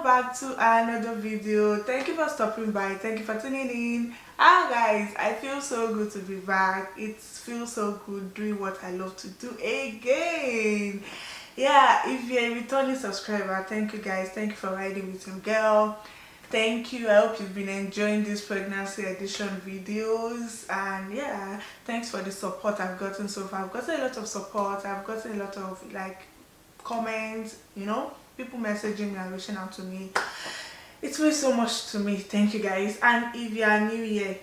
welcome back to another video. Thank you for stopping by. Thank you for tuning in. Hi guys, I feel so good to be back. It feels so good doing what I love to do again. Yeah, if you're a returning subscriber, thank you guys. Thank you for riding with your girl. Thank you. I hope you've been enjoying these pregnancy edition videos, and yeah, thanks for the support I've gotten so far. I've gotten a lot of support. I've gotten a lot of comments, people messaging me and reaching out to me. It means so much to me. Thank you guys. And if you are new here,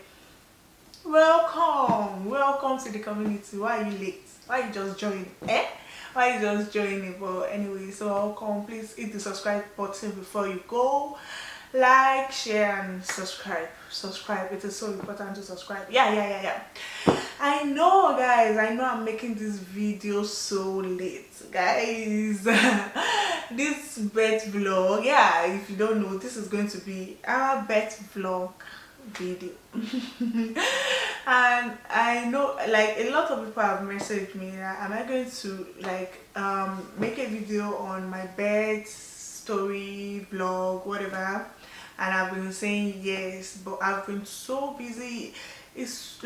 welcome to the community. Why are you late? Why are you just joining? Why are you just joining? But anyway, so welcome. Please hit the subscribe button before you go. Like, share, and subscribe. It is so important to subscribe. Yeah. I know guys, I know I'm making this video so late guys. This birth vlog, yeah, if you don't know, this is going to be our birth vlog video. And I know a lot of people have messaged me that am I going to make a video on my birth story, vlog, whatever, and I've been saying yes, but I've been so busy. It's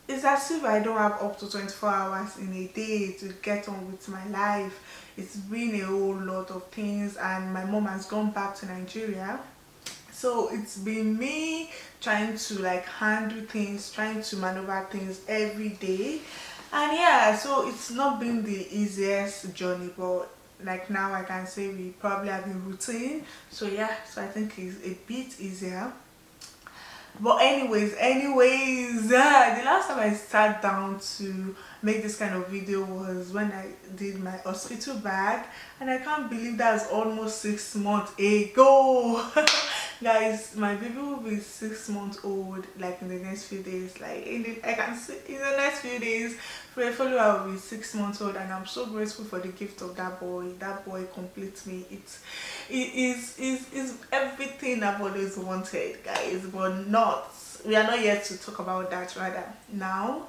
it's as if I don't have up to 24 hours in a day to get on with my life. It's been a whole lot of things, and my mom has gone back to Nigeria, so it's been me trying to handle things, trying to maneuver things every day. And yeah, so it's not been the easiest journey, but now I can say we probably have a routine, so yeah, so I think it's a bit easier. But anyways, the last time I sat down to make this kind of video was when I did my hospital bag, and I can't believe that's almost 6 months ago. Guys, my baby will be 6 months old in the next few days. I can see in the next few days I will be 6 months old, and I'm so grateful for the gift of that boy. That boy completes me. It is everything I've always wanted, guys. But we are not yet to talk about that. Rather, now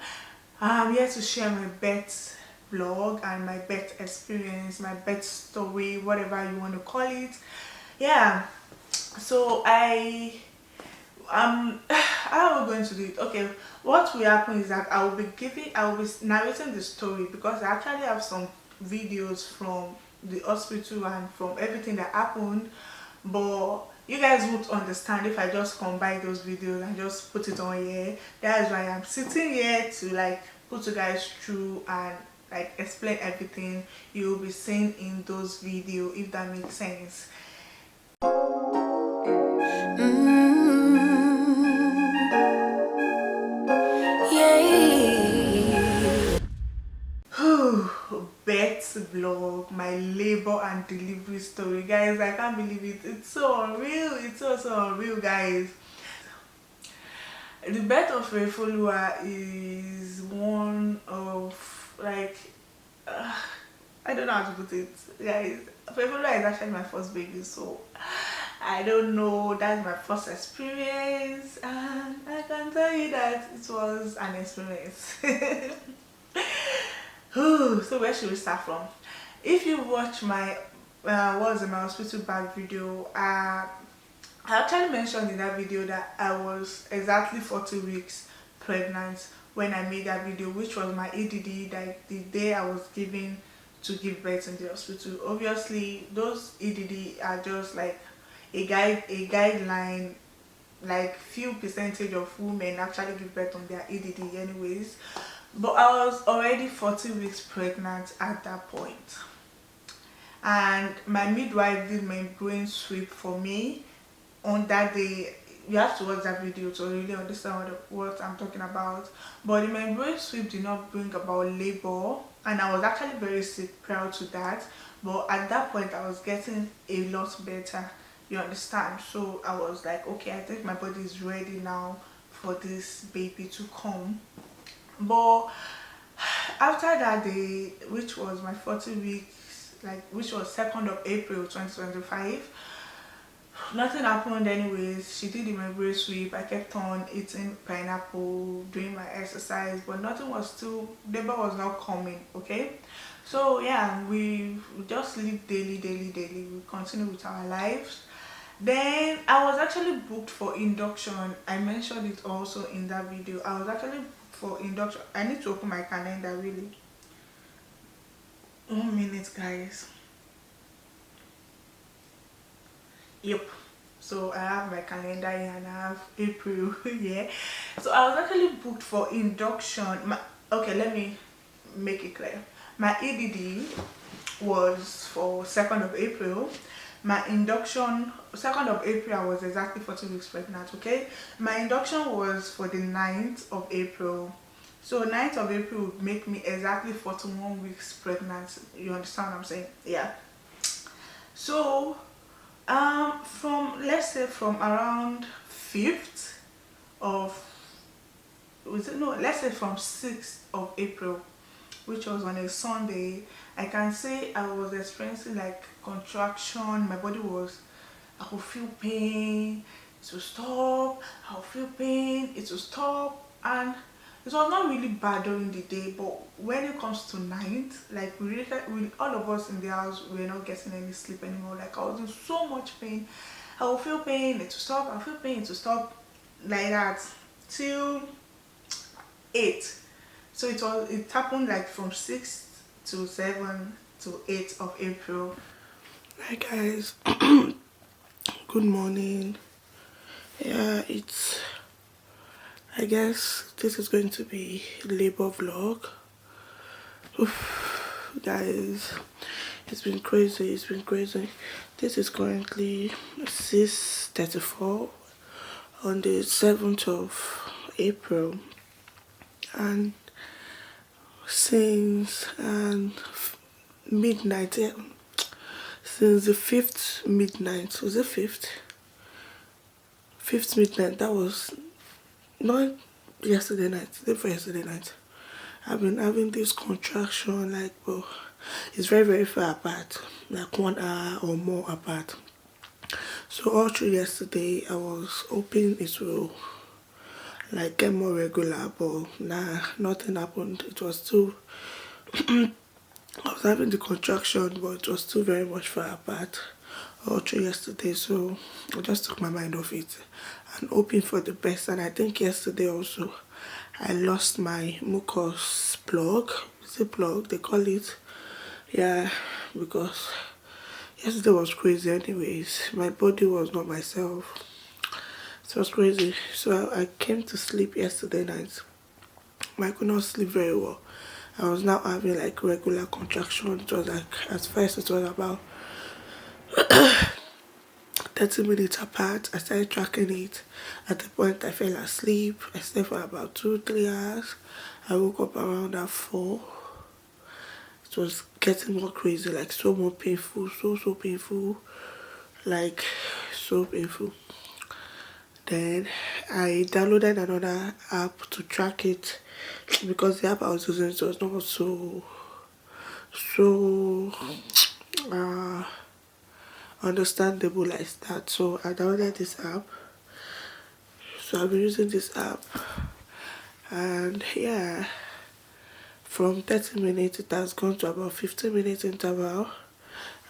I'm here to share my birth vlog and my birth experience, my birth story, whatever you want to call it. Yeah, so how are we going to do it? Okay, what will happen is that I will be narrating the story, because I actually have some videos from the hospital and from everything that happened, but you guys won't understand if I just combine those videos and just put it on here. That is why I'm sitting here to put you guys through and explain everything you will be seeing in those videos, if that makes sense. Birth vlog, my labor and delivery story, guys. I can't believe it. It's so unreal. It's so unreal, guys. The birth of Refolua is one of I don't know how to put it, guys. Refolua is actually my first baby, so I don't know, that's my first experience, and I can tell you that it was an experience. So where should we start from? If you watch my my hospital bag video, I actually mentioned in that video that I was exactly 40 weeks pregnant when I made that video, which was my EDD, the day I was given to give birth in the hospital. Obviously those EDD are just a guideline, few percentage of women actually give birth on their EDD anyways. But I was already 40 weeks pregnant at that point, and my midwife did my brain sweep for me on that day. You have to watch that video to really understand what I'm talking about. But the membrane sweep did not bring about labor, and I was actually very sick prior to that. But at that point I was getting a lot better, you understand. So I was like, okay, I think my body is ready now for this baby to come. But after that day, which was my 40 weeks, which was 2nd of April 2025, nothing happened anyways. She did the membrane sweep. I kept on eating pineapple, doing my exercise, but nothing was labor was not coming. Okay, So yeah, we just live daily. We continue with our lives. Then I was actually booked for induction. I mentioned it also in that video. I was actually booked for induction. I need to open my calendar really. 1 minute, guys. Yep. So I have my calendar here and I have April. Yeah. So I was actually booked for induction. Okay, let me make it clear. My EDD was for 2nd of April. My induction, 2nd of April, I was exactly 40 weeks pregnant. Okay, my induction was for the 9th of April. So 9th of April would make me exactly 41 weeks pregnant. You understand what I'm saying? Yeah. So from, let's say, from around 5th of, was it, no, let's say from 6th of April, which was on a Sunday, I can say I was experiencing like contraction. My body was, I would feel pain, it will stop, I will feel pain, it will stop, and it was not really bad during the day, but when it comes to night, like we all of us in the house, we were not getting any sleep anymore. Like I was in so much pain, I will feel pain, it will stop, I'll feel pain, it will stop, like that till 8. So it happened like from 6 to 7 to 8 of April. Hi guys, good morning. Yeah, I guess this is going to be labor vlog. Oof, guys, it's been crazy. This is currently 6:34 on the 7th of April, and since midnight, yeah, since the 5th midnight, was it 5th midnight, that was not yesterday night, day before yesterday night, I've been having this contraction, like, well, it's very far apart, like 1 hour or more apart. So all through yesterday I was hoping it will like get more regular, but nah, nothing happened. It was too I was having the contraction, but it was still very much far apart all through yesterday. So I just took my mind off it and hoping for the best. And I think yesterday also I lost my mucus plug. Is it plug they call it? Yeah, because yesterday was crazy anyways. My body was not myself. So it was crazy. So I came to sleep yesterday night. I could not sleep very well. I was now having like regular contraction. It was like, at first it was about 30 minutes apart. I started tracking it. At the point I fell asleep. I slept for about 2-3 hours. I woke up around at 4. It was getting more crazy, like so more painful, so painful, like so painful. Then I downloaded another app to track it, because the app I was using, it was not so understandable like that. So I downloaded this app. So I've been using this app, and yeah, from 30 minutes it has gone to about 15 minutes interval,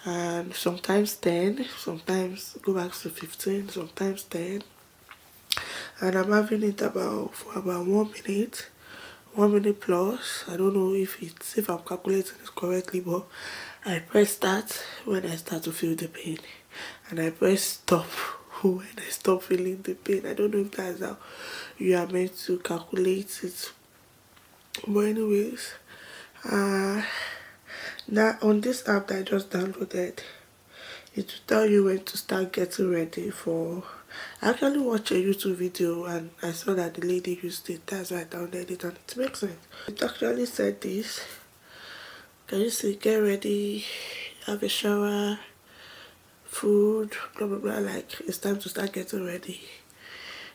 and sometimes 10, sometimes go back to 15, sometimes 10. And I'm having it for about 1 minute plus. I don't know if I'm calculating this correctly, but I press start when I start to feel the pain, and I press stop when I stop feeling the pain. I don't know if that's how you are meant to calculate it, but anyways, now on this app that I just downloaded, it will tell you when to start getting ready for. I actually watched a YouTube video and I saw that the lady used it. That's why I downloaded it, and it makes sense. It actually said this. Can you see? Get ready, have a shower, food, blah blah blah. Like, it's time to start getting ready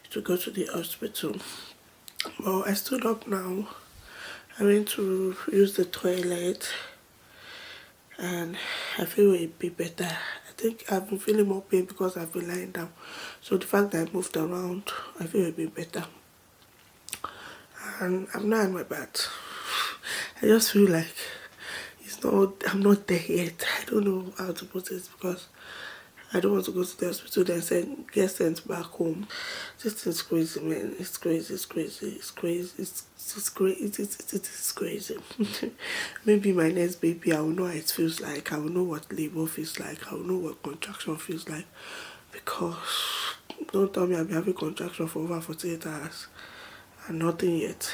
to go to the hospital. Well, I stood up now. I went to use the toilet and I feel a bit better. I think I've been feeling more pain because I've been lying down. So the fact that I moved around, I feel a bit better. And I'm not in my bath. I just feel like it's not, I'm not there yet. I don't know how to put it, because I don't want to go to the hospital then get sent back home. This is crazy, man. It's crazy, it's crazy, it's crazy, it's crazy, it is crazy. Maybe my next baby, I will know how it feels like. I will know what labor feels like. I will know what contraction feels like. Because don't tell me I'll be having contraction for over 48 hours and nothing yet.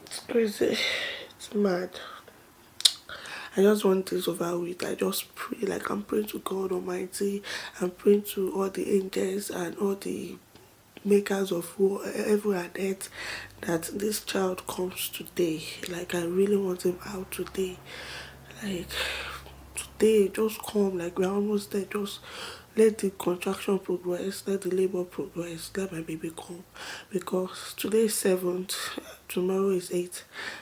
It's crazy. It's mad. I just want this over with. I just pray, like I'm praying to God Almighty. I'm praying to all the angels and all the makers of heaven and earth that this child comes today. Like I really want him out today. Like today, just come. Like we're almost there. Just let the contraction progress, let the labor progress, let my baby come. Because today is 7th, tomorrow is 8th,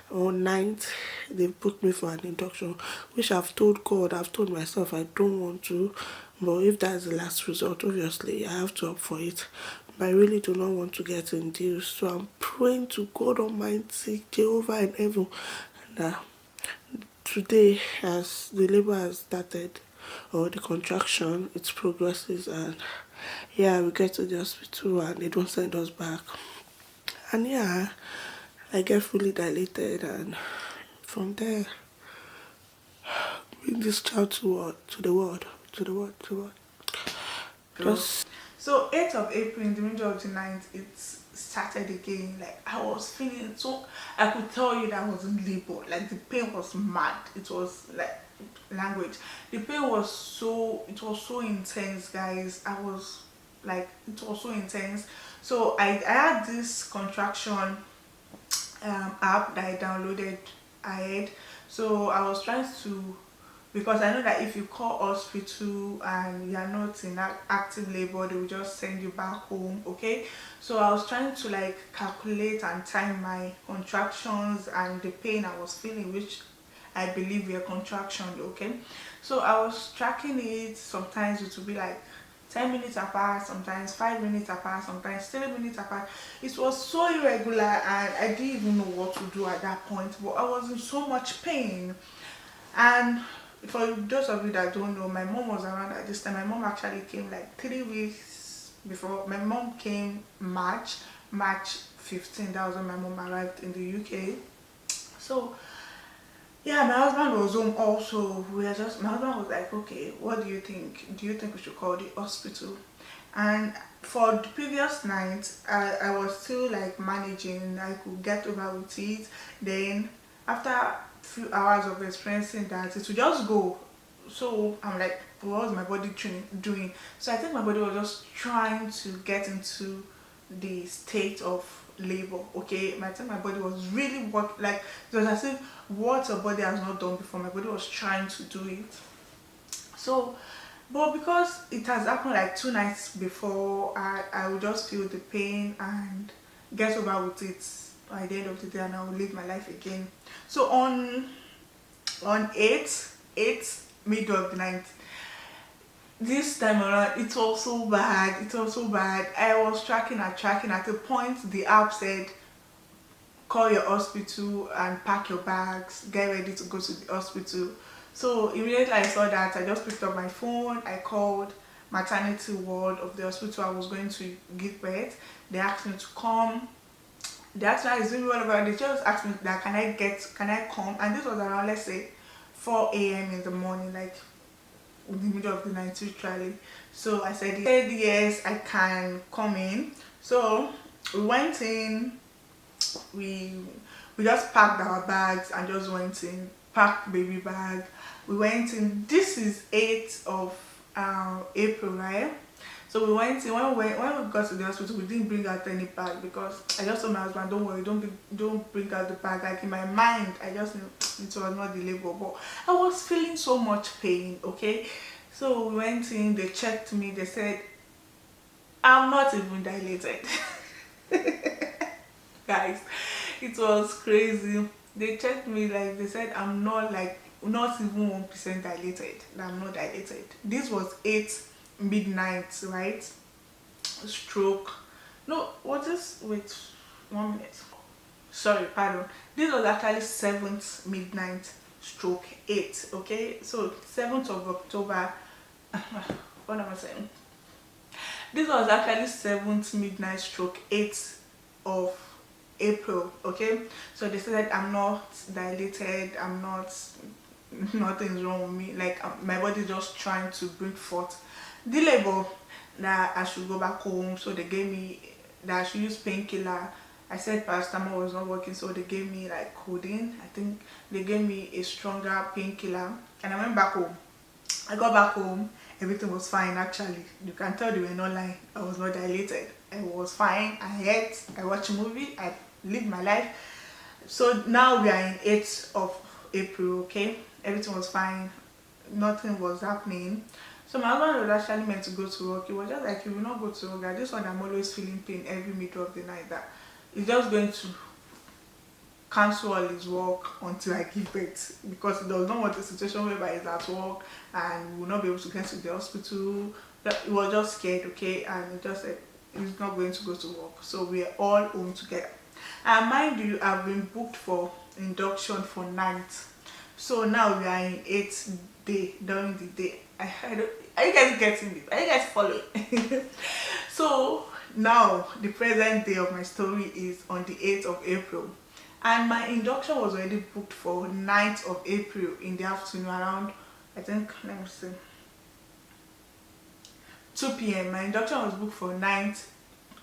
on 9th they booked me for an induction, which I've told God, I've told myself I don't want to, but if that's the last result, obviously I have to opt for it. But I really do not want to get induced, so I'm praying to God Almighty, Jehovah in heaven, that today, as the labor has started, or the contraction, it progresses, and yeah, we get to the hospital and they don't send us back. And yeah, I get fully dilated, and from there, bring this child to the world. Just So 8th of April, in the middle of the night, it started again. Like I was feeling so, I could tell you that I was in labor. Like the pain was mad. It was like language. The pain was so, it was so intense, guys. I was like, it was so intense. So I had this contraction app that I downloaded ahead. So I was trying to, because I know that if you call hospital and you are not in that active labor, they will just send you back home. Okay, so I was trying to like calculate and time my contractions and the pain I was feeling, which I believe were contractions. Okay, so I was tracking it. Sometimes it would be like 10 minutes apart, sometimes 5 minutes apart, sometimes 3 minutes apart. It was so irregular and I didn't even know what to do at that point, but I was in so much pain. And for those of you that don't know, my mom was around at this time. My mom actually came like 3 weeks before. My mom came March 15. That was when my mom arrived in the UK. So yeah, my husband was home also. We were just, my husband was like, okay, what do you think? Do you think we should call the hospital? And for the previous night, I was still like managing. I could get over with it. Then after a few hours of experiencing that, it would just go. So I'm like, what was my body doing? So I think my body was just trying to get into the state of labor. Okay, I think my body was really what, like it was as if what your body has not done before, my body was trying to do it. So but because it has happened like 2 nights before, I would just feel the pain and get over with it by the end of the day, and I will live my life again. So on 8 middle of the night, this time around, it was so bad. It was so bad. I was tracking at a point the app said call your hospital and pack your bags, get ready to go to the hospital. So immediately I saw that, I just picked up my phone, I called maternity ward of the hospital I was going to give birth. They asked me to come. They asked me how is doing whatever. They just asked me that can I come? And this was around, let's say, 4 a.m. in the morning, like in the middle of the night literally. So I said yes, I can come in. So we went in, we just packed our bags and just went in, packed baby bag. We went in. This is 8th of April, right? So we went in. When we got to the hospital, we didn't bring out any bag because I just told my husband, don't worry, don't bring out the bag. Like in my mind, I just knew it was not the labor, but I was feeling so much pain. Okay, so we went in. They checked me. They said I'm not even dilated. Guys, it was crazy. They checked me, like they said I'm not, like not even 1% dilated. I'm not dilated. This was 8 midnight, right? Stroke. No, what is, wait 1 minute. sorry, pardon, this was actually 7th midnight stroke 8. Okay, so 7th of October. What am I saying? This was actually 7th midnight stroke 8th of April. Okay, so they said I'm not dilated, I'm not, nothing's wrong with me, like my body just trying to bring forth the labor, that I should go back home. So they gave me that I should use painkiller. I said paracetamol was not working, so they gave me like codeine. I think they gave me a stronger painkiller, and I went back home. I got back home, everything was fine. Actually, you can tell they were not lying. I was not dilated. I was fine. I ate, I watched a movie, I lived my life. So now we are in 8th of April. Okay, everything was fine, nothing was happening. So my husband was actually meant to go to work. He was just like, he will not go to work. I just want, I'm always feeling pain every middle of the night, that he's just going to cancel all his work until I give birth, because he does not want a situation whereby he's at work and will not be able to get to the hospital. He was just scared, okay, and he just said he's not going to go to work. So we are all home together. And mind you, I've been booked for induction for 9th. So now we are in 8th day during the day. I don't, are you guys getting this? Are you guys following? So now the present day of my story is on the 8th of April. And my induction was already booked for 9th of April in the afternoon around, I think, let me see, 2 p.m. My induction was booked for 9th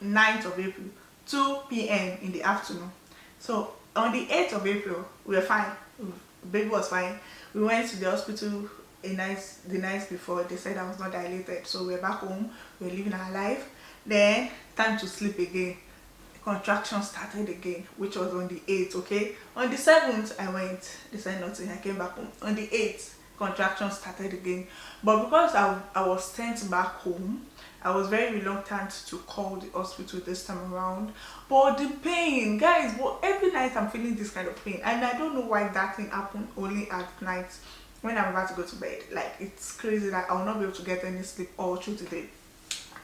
of April, 2 p.m. in the afternoon. So on the 8th of April, we were fine. Baby was fine. We went to the hospital the night before. They said I was not dilated. So we're back home. We're living our life. Then time to sleep again. Contraction started again, which was on the 8th. Okay, on the 7th I went, they said nothing, I came back home. On the 8th, contraction started again, but because I was sent back home, I was very reluctant to call the hospital this time around. But the pain, guys, well, every night I'm feeling this kind of pain, and I don't know why that thing happened only at night when I'm about to go to bed. Like, it's crazy that I will not be able to get any sleep all through the day.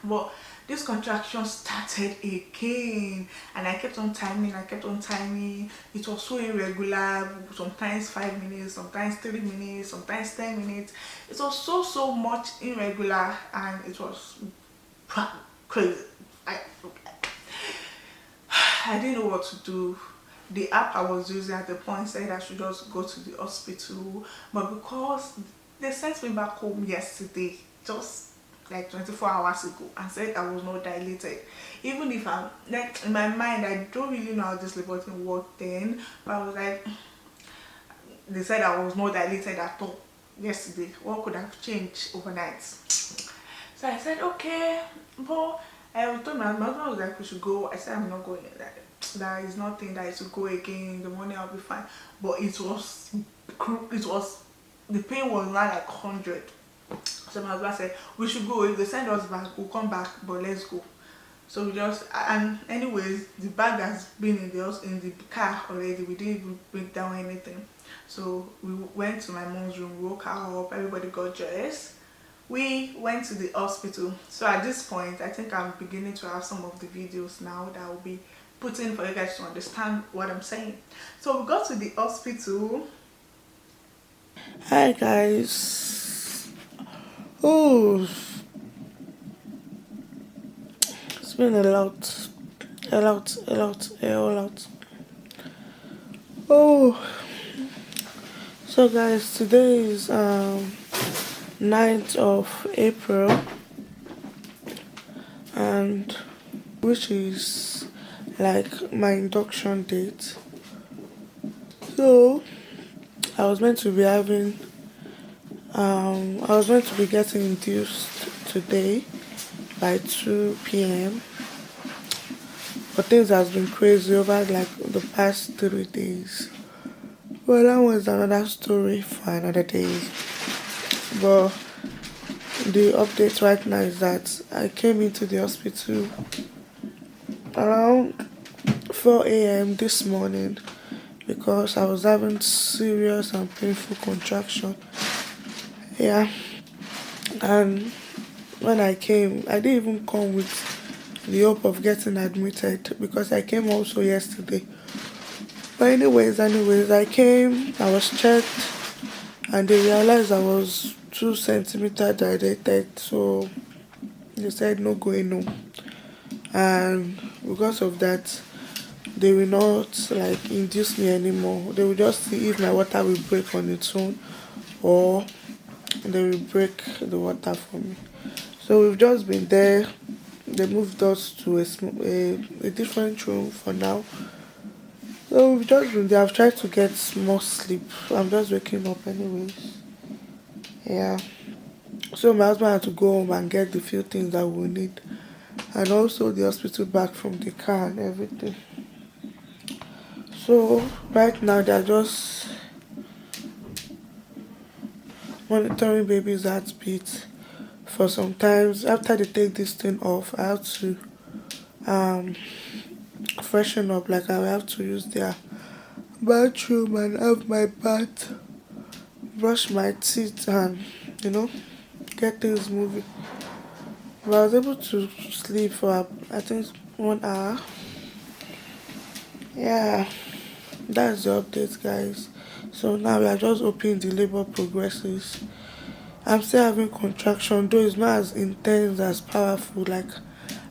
But this contraction started again, and I kept on timing. It was so irregular, sometimes 5 minutes, sometimes 3 minutes, sometimes 10 minutes. It was so much irregular, and it was crazy. I didn't know what to do. The app I was using at the point said I should just go to the hospital, but because they sent me back home yesterday, just like 24 hours ago, and said I was not dilated. Even if I'm like, in my mind, I don't really know how this labor thing worked then, but I was like, they said I was not dilated at all yesterday. What could have changed overnight? So I said okay, but I told my husband was like, we should go. I said I'm not going. That is nothing, that I should go again in the morning, I'll be fine. But it was the pain was not like 100. So my husband said we should go. If they send us back, we'll come back, but let's go. So we just, and anyways, the bag has been in the car already. We didn't even break down anything. So we went to my mom's room, woke her up, everybody got dressed. We went to the hospital. So at this point, I think I'm beginning to have some of the videos now that will be put in for you guys to understand what I'm saying. So we got to the hospital. Hi guys. Oh, it's been a lot. Oh, so guys, today is 9th of April, and which is like my induction date. So I was meant to be having I was meant to be getting induced today by 2 p.m. But things has been crazy over like the past 3 days. Well, that was another story for another day. But the update right now is that I came into the hospital around 4 a.m. this morning because I was having serious and painful contraction. Yeah, and when I came, I didn't even come with the hope of getting admitted because I came also yesterday But anyways, I came, I was checked, and they realized I was 2 centimeter dilated, so they said no going home. And because of that, they will not like induce me anymore. They will just see if my water will break on its own, or they will break the water for me. So we've just been there. They moved us to a different room for now. So we've just been there. I've tried to get more sleep. I'm just waking up anyways. Yeah. So my husband had to go home and get the few things that we need, and also the hospital bag from the car and everything. So right now they're just monitoring baby's heartbeat for some times. After they take this thing off, I have to um freshen up. Like I will have to use their bathroom and have my bath, brush my teeth, and you know get things moving. But I was able to sleep for I think 1 hour. Yeah, that's the update, guys. So now we are just hoping the labor progresses. I'm still having contraction, though it's not as intense, as powerful like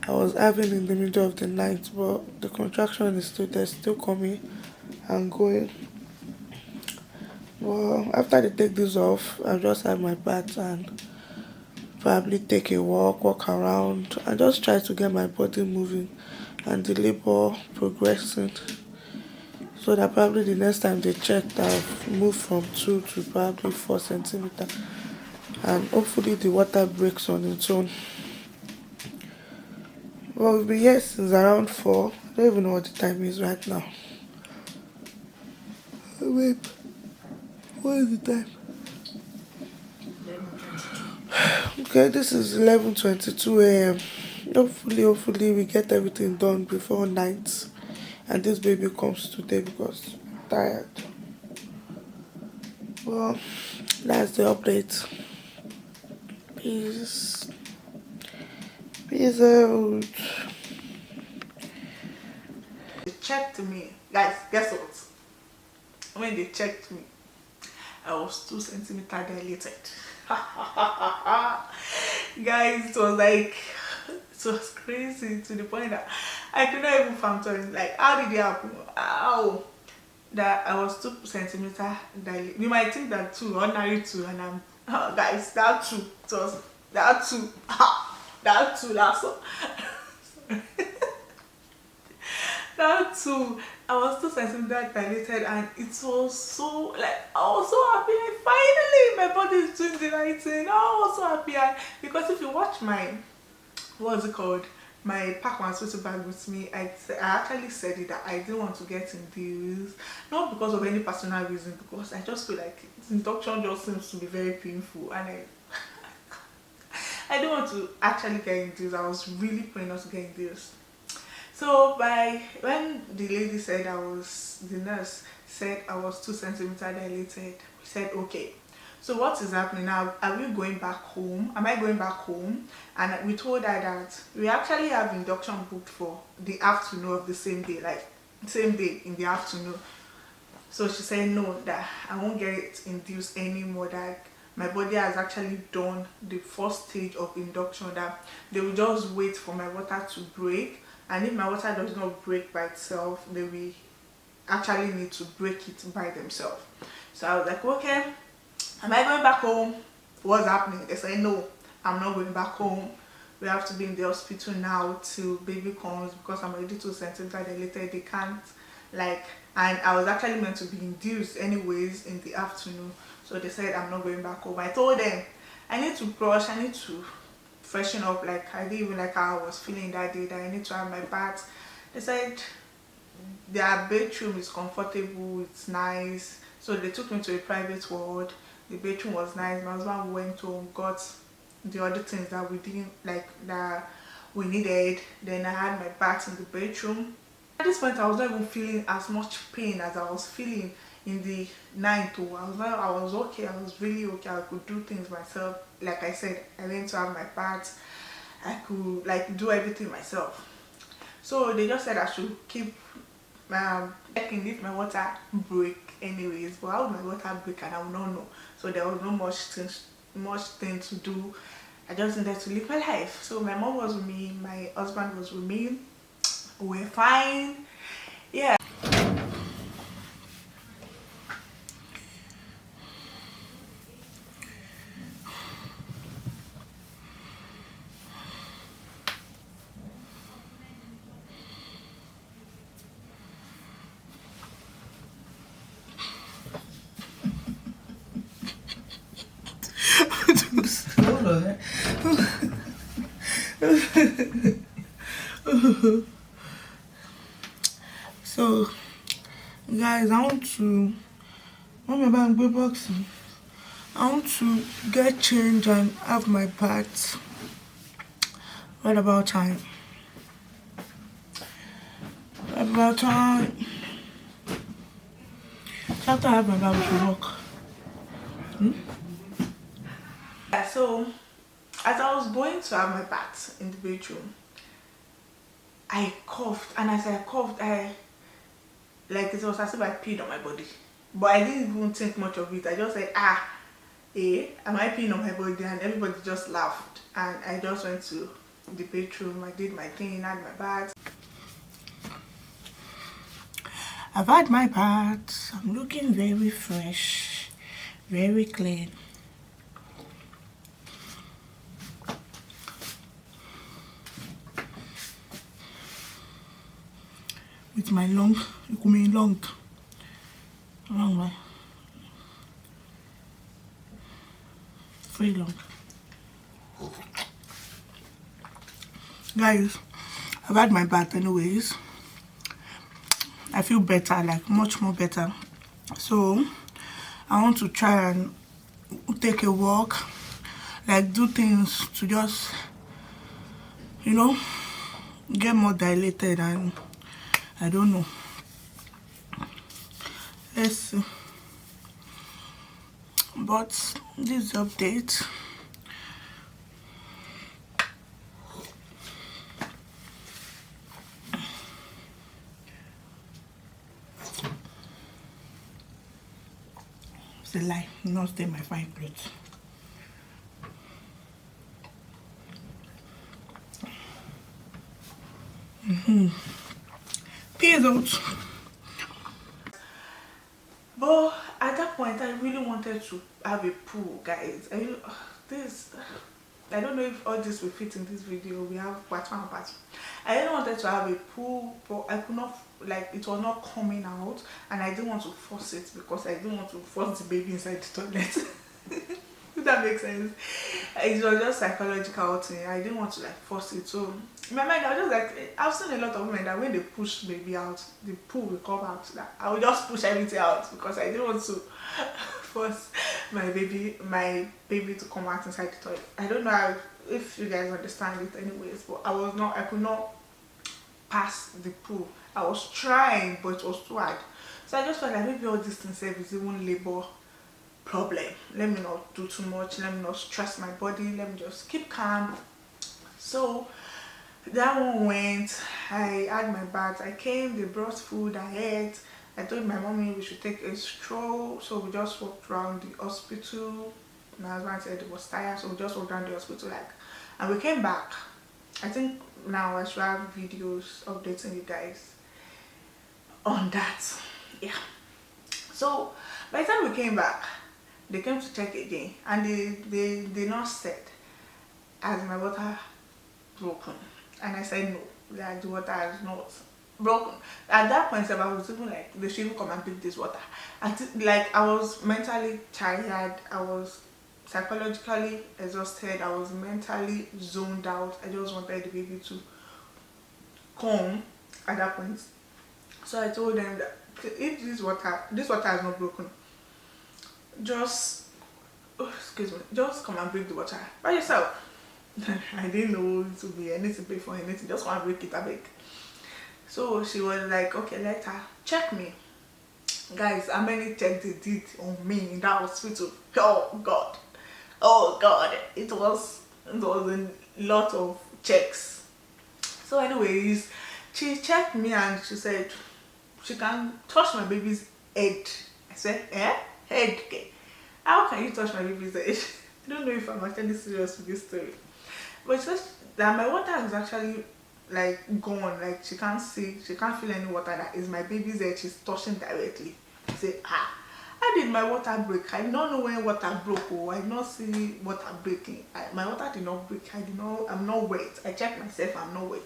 I was having in the middle of the night, but the contraction is still there, still coming and going. Well, after they take this off, I'll just have my bath and probably take a walk around, and just try to get my body moving and the labor progressing, so that probably the next time they check, I've moved from 2 to probably 4 centimeters, and hopefully the water breaks on its own. Well, we've been here since around 4. I don't even know what the time is right now. Wait, what is the time? Okay, this is 11:22 a.m. Hopefully we get everything done before night and this baby comes today, because I'm tired. Well, that's the update. Peace. Peace out. They checked me. Guys, guess what? When they checked me, I was 2 centimeters dilated. Guys, it was crazy to the point that I could not even fathom. Like, how did it happen? How? That I was 2 centimeters dilated. You might think that 2, ordinary 2, and I'm, guys, that 2, it was that 2, that 2, that's all. That 2, I was 2 centimeters dilated, and it was so, like, I was so happy. Like, finally my body is doing the right thing. I was so happy. Because if you watch my, what's it called, my pack my hospital bag with me, I actually said it that I didn't want to get induced, not because of any personal reason, because I just feel like induction just seems to be very painful, and I don't want to actually get induced. I was really praying not to get induced. So when the lady said the nurse said I was 2 centimeters dilated, we said okay. So what is happening now? Are we going back home? Am I going back home? And we told her that we actually have induction booked for the afternoon of the same day, like same day in the afternoon. So she said no, that I won't get induced anymore, that my body has actually done the first stage of induction, that they will just wait for my water to break, and if my water does not break by itself, they will actually need to break it by themselves. So I was like, okay, am I going back home? What's happening? They said no, I'm not going back home. We have to be in the hospital now till baby comes, because I'm already 2 centimeters dilated. They can't, like, and I was actually meant to be induced anyways in the afternoon. So they said I'm not going back home. I told them I need to brush, I need to freshen up. Like, I didn't even like how I was feeling that day, that I need to have my bath. They said their bedroom is comfortable, it's nice. So they took me to a private ward. The bedroom was nice. My husband went home, got the other things that we didn't like, that we needed. Then I had my bath in the bedroom. At this point I was not even feeling as much pain as I was feeling in the night. I was okay. I was really okay. I could do things myself. Like I said, I went to have my bath. I could like do everything myself. So they just said I should keep checking if my water break anyways. But how would my water break and I will not know? So there was no much thing to do. I just needed to live my life. So my mom was with me, my husband was with me. We're fine. Yeah. So guys, I want to get change and have my bath. What about time? What about time? So after I have my bath, we should walk. Yeah, so as I was going to have my bath in the bedroom, I coughed, and as I coughed, I like it was as if I peed on my body. But I didn't even think much of it. I just said, am I peeing on my body? And everybody just laughed. And I just went to the bedroom, I did my thing, had my bath. I've had my bath. I'm looking very fresh, very clean. With my long way. Very long. Guys, I've had my bath anyways. I feel better, like much more better. So I want to try and take a walk, like do things to just, you know, get more dilated, and I don't know. Let's see. But this is the update. It's a lie, not stay my fine clothes. Peace out. But at that point, I really wanted to have a pool, guys. I don't know if all this will fit in this video. We have part one and part two. I really wanted to have a pool, but I could not, like, it was not coming out, and I didn't want to force it because I didn't want to force the baby inside the toilet. If that makes sense. It was just psychological thing. I didn't want to like force it. So in my mind, I was just like, I've seen a lot of women that when they push baby out, the pool will come out. That I will just push everything out because I didn't want to force my baby to come out inside the toilet. I don't know if you guys understand it anyways, but I could not pass the pool. I was trying, but it was too hard. So I just felt like maybe all this thing is even labor problem. Let me not do too much, let me not stress my body, let me just keep calm. So that one went. I had my bath, I came, they brought food, I ate. I told my mommy we should take a stroll, so we just walked around the hospital. My husband said it was tired, so we just walked around the hospital, like, and we came back. I think now I should have videos updating you guys on that. Yeah. So by the time we came back, they came to check again, and the nurse said, has my water broken? And I said no, that the water is not broken. At that point I was even like, they should even come and pick this water. Like, I was mentally tired, I was psychologically exhausted, I was mentally zoned out. I just wanted the baby to come at that point. So I told them that if this water is not broken, just just come and break the water by yourself. I didn't know it would be anything to pay for anything, just want to break it a bit. So she was like, okay, let her check me. Guys, how many checks they did on me in that hospital? Oh god, it was a lot of checks. So anyways, she checked me and she said, she can touch my baby's head. I said, head, okay. How can you touch my baby's head? I don't know if I'm actually serious with this story. But she said that my water is actually like gone, like she can't see, she can't feel any water that is my baby's head, she's touching directly. I say, how did my water break? I did not know when water broke. Oh, I did not see water breaking. My water did not break. I'm not wet. I checked myself, I'm not wet.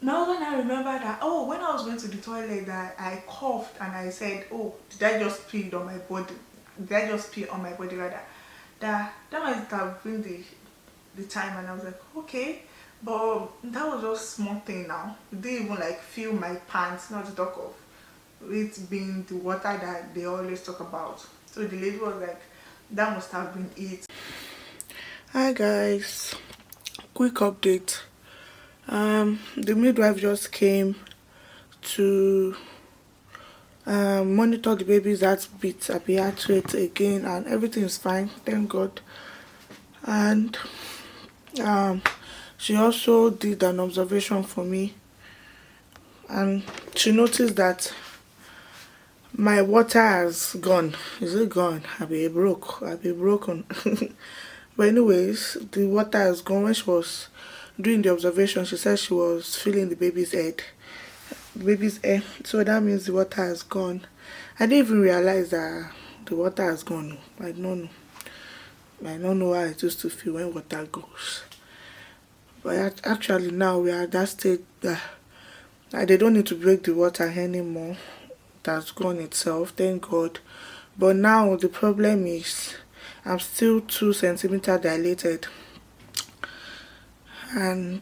Now when I remember that, oh, when I was going to the toilet, that I coughed and I said, oh, did I just pee on my body? Did I just pee on my body rather? That might have been the time, and I was like, okay. But that was just small thing now. It didn't even like feel my pants, not to talk of it being the water that they always talk about. So the lady was like, that must have been it. Hi guys, quick update. The midwife just came to monitor the baby's heartbeat, heart rate again, and everything is fine, thank God. And she also did an observation for me, and she noticed that my water has gone. Is it gone? I'll be broken. But anyways, the water has gone. When she was doing the observation, she said she was feeling the baby's head. The baby's head. So that means the water has gone. I didn't even realize that the water has gone. I don't know how it used to feel when water goes. But actually now we are at that stage that they don't need to break the water anymore. That's gone itself, thank God. But now the problem is I'm still 2 centimeters dilated, and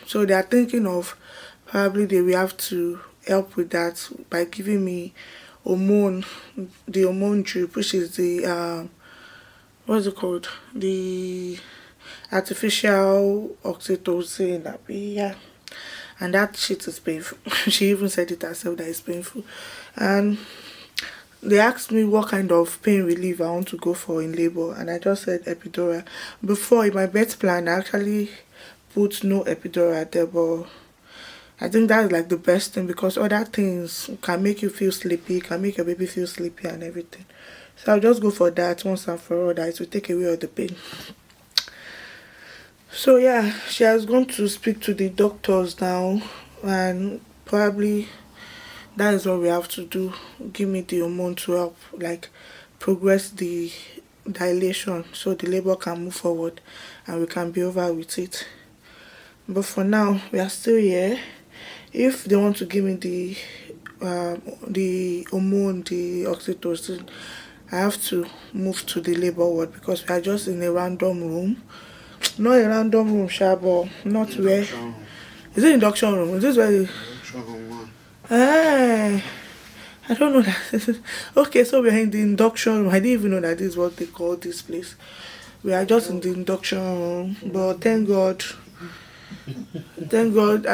so they are thinking of probably they will have to help with that by giving me the hormone drip, which is the what's it called, the artificial oxytocin. Yeah, and that shit is painful. She even said it herself that it's painful. And they asked me what kind of pain relief I want to go for in labor, and I just said epidural. Before, in my birth plan, I actually put no epidural there, but I think that's like the best thing, because other things can make you feel sleepy, can make your baby feel sleepy and everything. So I'll just go for that once and for all, that it will take away all the pain. So yeah, she has gone to speak to the doctors now, and probably that is what we have to do. Give me the hormone to help like progress the dilation so the labor can move forward and we can be over with it. But for now, we are still here. If they want to give me the hormone, the oxytocin, I have to move to the labor ward, because we are just in a random room. Not a random room, but not where. Is it induction room? Is this where the induction room one? I don't know that. Okay, so we're in the induction room. I didn't even know that this is what they call this place. We are just in the induction room, but thank God thank God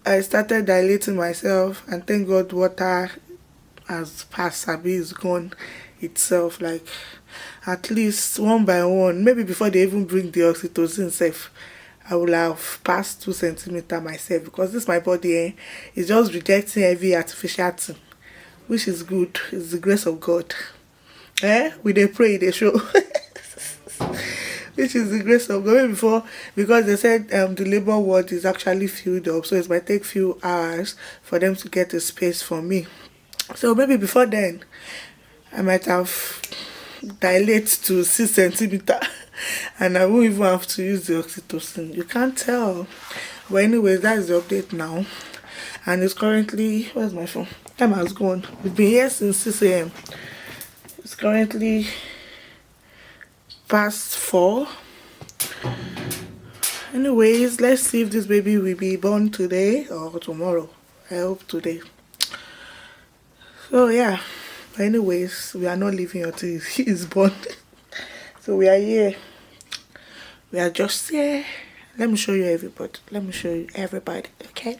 I started dilating myself, and thank God water has passed. Sabi is gone itself, like at least one by one. Maybe before they even bring the oxytocin safe, I will have passed 2 centimeters myself, because this my body is just rejecting every artificial thing, which is good. It's the grace of God. We dey pray, they show. Which is the grace of God. Before, because they said the labor ward is actually filled up, so it might take few hours for them to get a space for me. So maybe before then, I might have dilated to 6 centimeters, and I won't even have to use the oxytocin. You can't tell. But anyways, that is the update now. And it's currently, where's my phone? Time has gone. We've been here since 6 a.m. It's currently past 4. Anyways, let's see if this baby will be born today or tomorrow. I hope today. So yeah, but anyways, we are not leaving until he is born. So we are here. We are just here. Let me show you everybody. Okay.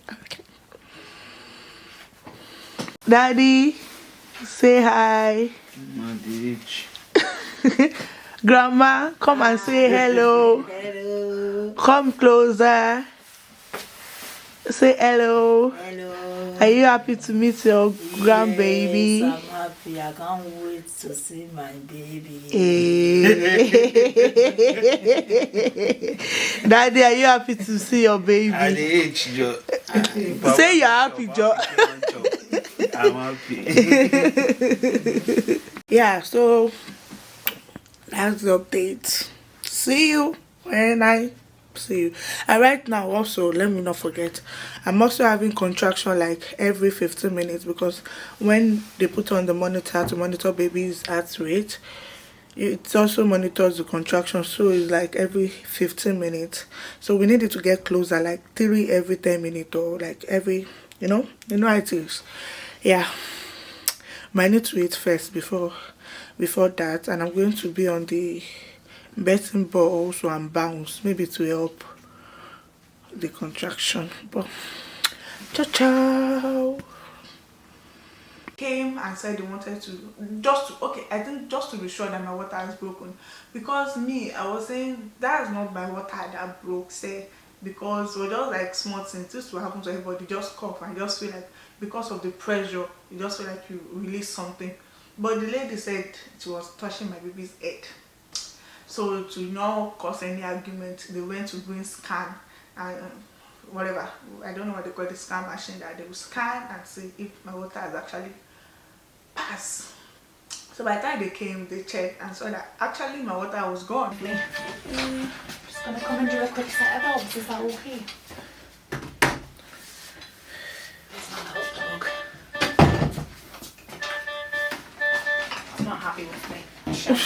Daddy, say hi. My bitch. Grandma, come and say hello. Hello. Come closer. Say hello. Hello. Are you happy to meet your grandbaby? Yes, I'm happy. I can't wait to see my baby. Daddy, are you happy to see your baby? At the age, Joe. Say you're happy, Joe. I'm happy. Yeah, so that's the update. See you when I see you. And right now also, let me not forget, I'm also having contraction like every 15 minutes, because when they put on the monitor to monitor baby's heart rate, it also monitors the contraction, so it's like every 15 minutes. So we needed to get closer, like 3 every 10 minutes, or like every, you know how it is. Yeah, but I need to eat first before that, and I'm going to be on the betting ball also and bounce, maybe to help the contraction. But ciao ciao. Came and said they wanted to I think just to be sure that my water is broken, because I was saying that's not my water that broke, say, because we're just like small things. This will happen to everybody. Just cough and just feel like because of the pressure you just feel like you release something. But the lady said she was touching my baby's head, so to not cause any argument, they went to bring scan and whatever, I don't know what they call the scan machine, that they will scan and see if my water has actually passed. So by the time they came, they checked and saw that actually my water was gone. Just gonna come and do a quick set of bulbs, is that okay? There's my milk plug. I'm not happy with me. Shut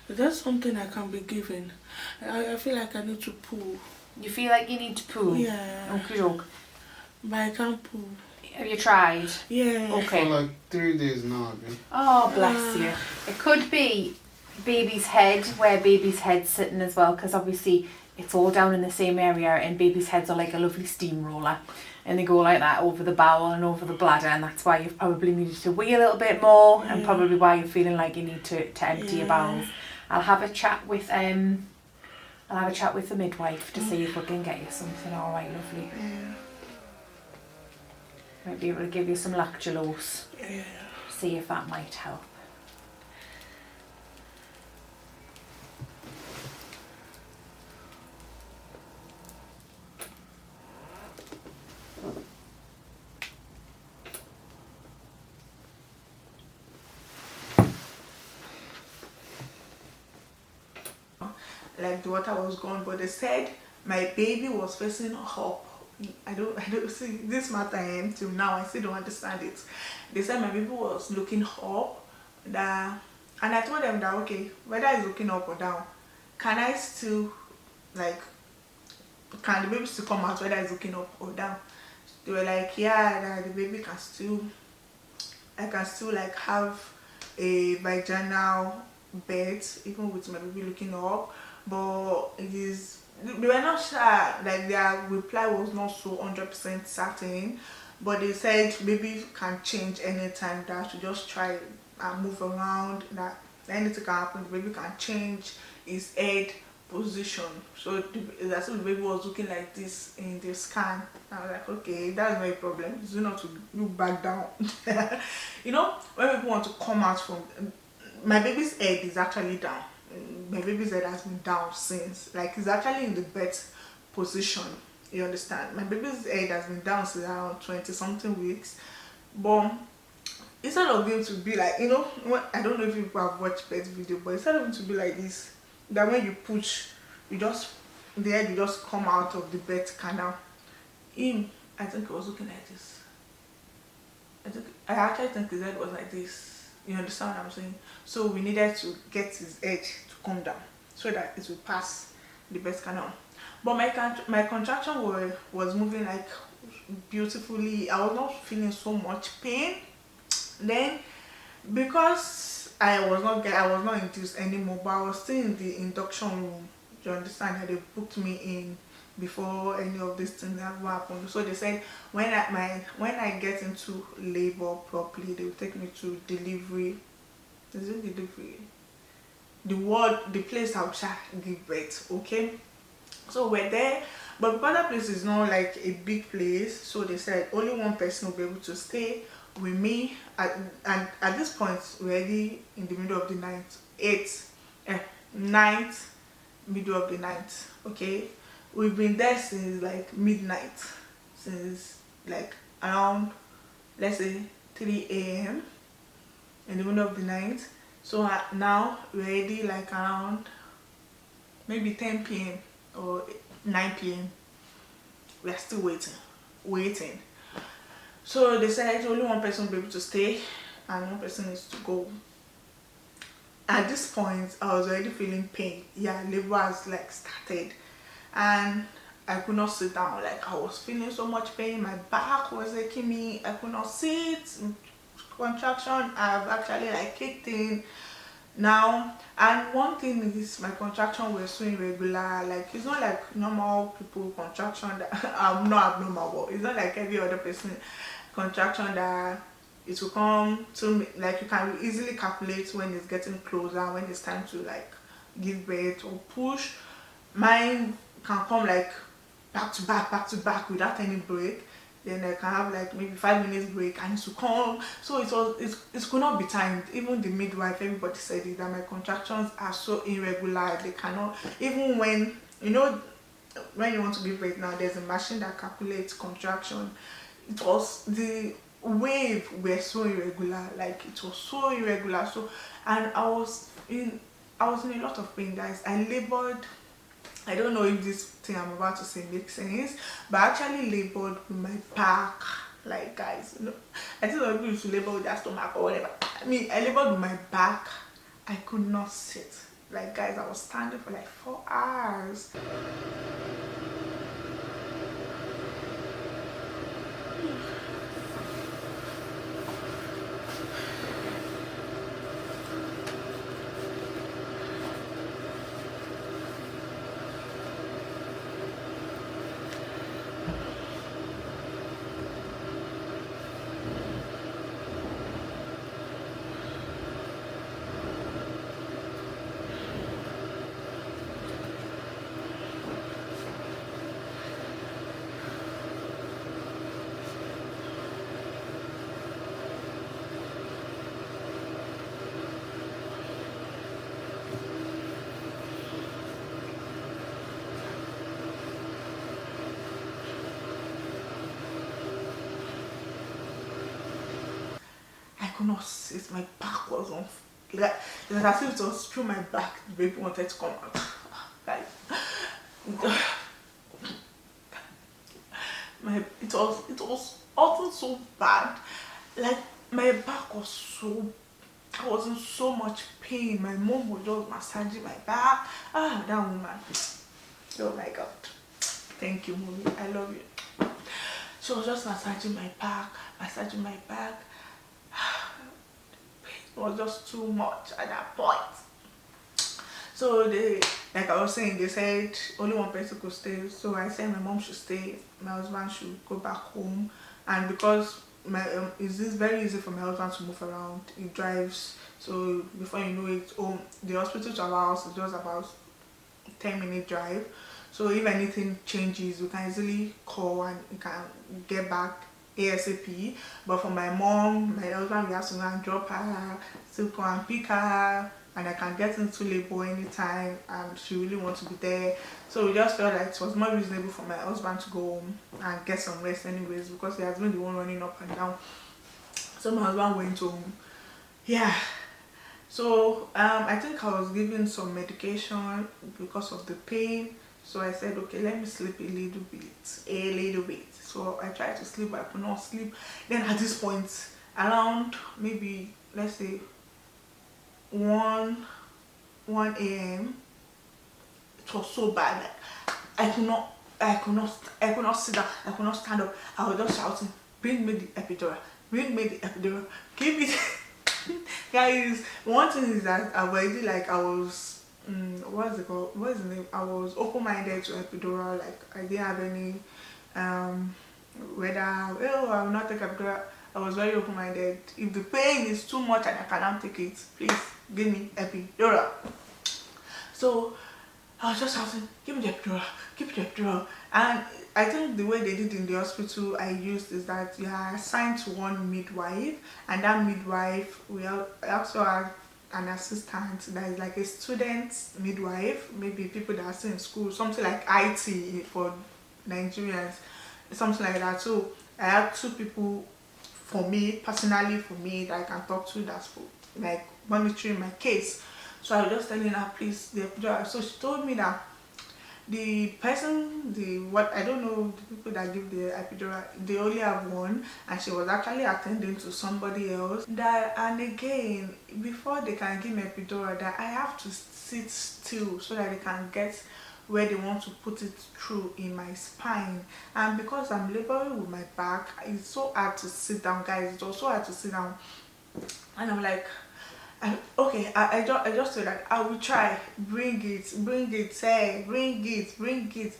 That's something I can be given. I feel like I need to poo. You feel like you need to poo? Yeah. Okay, doke. But I can't poo. Have you tried? Yeah. Okay. For like 3 days now, okay? Oh, bless you. It could be baby's head, where baby's head's sitting as well, because obviously it's all down in the same area, and baby's heads are like a lovely steamroller, and they go like that over the bowel and over the bladder, and that's why you've probably needed to wee a little bit more, and probably why you're feeling like you need to empty your bowels. I'll have a chat with the midwife to see if we can get you something. All right, lovely. Might be able to give you some lactulose. See if that might help. Like the water was gone, but they said my baby was facing up. I don't see this matter till now. I still don't understand it. They said my baby was looking up, and I told them that okay, whether it's looking up or down, can I still can the baby still come out whether it's looking up or down? They were like, yeah, that the baby can still, I can still like have a vaginal birth even with my baby looking up. But they were not sure, like their reply was not so 100% certain, but they said baby can change anytime, that I should just try and move around, that anything can happen, the baby can change his head position. So that's what the baby was looking like this in the scan. I was like, okay, that's not a problem, it's not to look back down. You know, when people want to come out from, my baby's head is actually down. my baby's head has been down since. Like it's actually in the birth position. You understand? My baby's head has been down since around 20 something weeks. But instead of him to be like, I don't know if people have watched birth video, but instead of him to be like this, that when you push, the head will just come out of the birth canal. I think he was looking like this. I actually think his head was like this. You understand what I'm saying? So we needed to get his head to come down so that it will pass the birth canal. But my contraction was moving like beautifully. I was not feeling so much pain. Then because I was not induced anymore, but I was still in the induction room. You understand that they booked me in before any of these things ever happened. So they said when I get into labor properly, they will take me to delivery. Is it delivery? The place I shall give birth. Okay. So we're there, but because that place is not like a big place, so they said only one person will be able to stay with me. And at this point, we're already in the middle of the night, middle of the night. Okay, we've been there since like midnight, since like around, let's say 3 a.m. in the middle of the night. So now we're already like around maybe 10 p.m. or 9 p.m. We are still waiting. So they said only one person will be able to stay and one person needs to go. At this point, I was already feeling pain. Yeah, labor has like started, and I could not sit down. Like I was feeling so much pain. My back was aching me. I could not sit. Contraction have actually like kicked in now. And one thing is my contraction were so irregular. Like it's not like normal people contraction that I'm not abnormal, but it's not like every other person contraction that it will come to me. Like you can easily calculate when it's getting closer, when it's time to like give birth or push. Mine can come like back to back without any break. Then I can have like maybe 5 minutes break and it will come. So it could not be timed. Even the midwife, everybody said it, that my contractions are so irregular. They cannot, even when when you want to give birth now, there's a machine that calculates contraction. It was the wave were so irregular, like it was so irregular. So, and I was in a lot of pain, guys. I labored. I don't know if this thing I'm about to say makes sense, but I actually labored with my back. Like, guys, I think some people used to labor with their stomach or whatever. I labored with my back. I could not sit. Like, guys, I was standing for like 4 hours. I could not sit. My back was on. Like as if it was through my back. The baby wanted to come out. Like, it was also so bad. Like my back was so. I was in so much pain. My mom was just massaging my back. That woman. Oh my God. Thank you, mommy. I love you. She was just massaging my back. It was just too much at that point. So like I was saying, they said only one person could stay. So I said my mom should stay, my husband should go back home. And because it's very easy for my husband to move around, he drives. So before you know it, the hospital to our house is just about 10-minute drive. So if anything changes, we can easily call and we can get back ASAP. But for my mom, my husband, we have to go and drop her, still go and pick her, and I can get into labor anytime, and she really wants to be there. So we just felt like it was more reasonable for my husband to go home and get some rest anyways, because he has been the one running up and down. So my husband went home. Yeah. So I think I was given some medication because of the pain. So I said, okay, let me sleep a little bit. So I tried to sleep, but I could not sleep. Then at this point, around maybe, let's say 1 a.m., it was so bad. Like, I could not sit down. I could not stand up. I was just shouting, bring me the epidural, bring me the epidural, give it. Guys, one thing is that I already, like, I was what's it called, what's the name, I was open-minded to epidural. Like, I didn't have any whether, oh, I will not take epidural. I was very open-minded. If the pain is too much and I cannot take it, please give me epidural. So I was just shouting, give me the epidural, give me the epidural. And I think the way they did in the hospital I used is that you are assigned to one midwife, and that midwife, we also have an assistant that is like a student midwife, maybe people that are still in school, something like IT for Nigerians, something like that. So I have 2 people for me, personally for me, that I can talk to, that's for like monitoring my case. So I was just telling her, please, the epidural. So she told me that the person, what I don't know, the people that give the epidural, they only have one, and she was actually attending to somebody else. That, and again, before they can give me epidural, that I have to sit still so that they can get where they want to put it through in my spine. And because I'm laboring with my back, it's so hard to sit down, guys. It's also hard to sit down. And I'm like, okay, I just said that I will try, bring it, say, bring it.